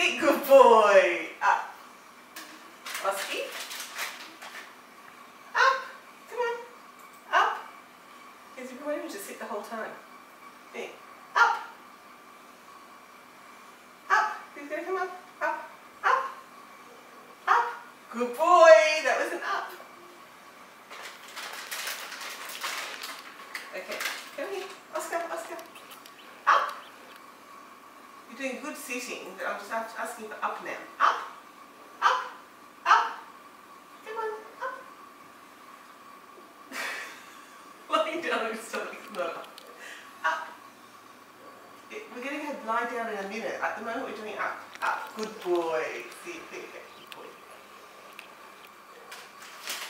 Really good boy. Up. Oski. Up. Come on. Up. Because you won't even just sit the whole time. There. Up. Up. Who's going to come up? Up. Up. Up. Good boy. That was an up. Okay. Come here. Oscar. Oscar. Up. You're doing good sitting, but I'm just asking for up now. Up. Up. Up. Come on. Up. Lying down on your stomach. No. Up. We're going to go lie down in a minute. At the moment we're doing up. Up. Good boy. See, there you go. Good boy.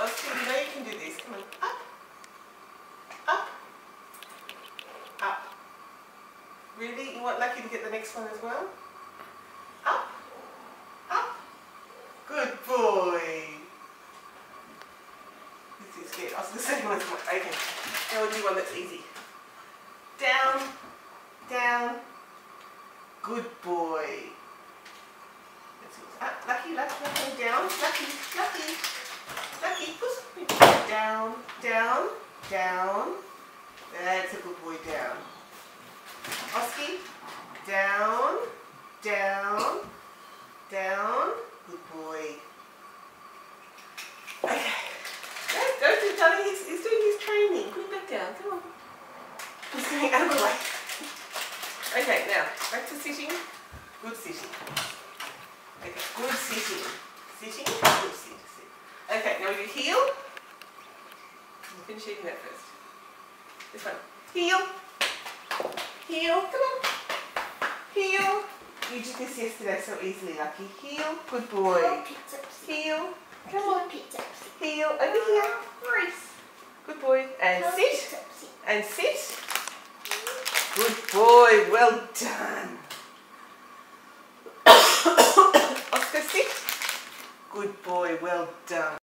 Oscar, you know you can do this. Come on. Up. Up. Up. Really? You want Lucky to get the next one as well? Up. Up. Good boy. This is good. I was going to say one that's more open. Now we'll do one that's easy. Down. Down. Good boy. Lucky, Lucky, Lucky, down. Lucky, Lucky. Lucky, push. Down, down, down. That's a good boy, down. Oski, down, down, down. Good boy. Okay. Go to Johnny, he's doing his training. Put him back down, come on. He's going out of the way. Okay, now, back to sitting. Good sitting. Okay, good sitting. Sitting, good sit. Okay, now we do heel. We'll finish eating that first. This one. Heel. Heel, come on. Heel. You did this yesterday so easily, Lucky. Heel, good boy. Heel, come on. Heel, over here. Good boy. And sit. And sit. Good boy, well done. Oscar, sit. Good boy, well done.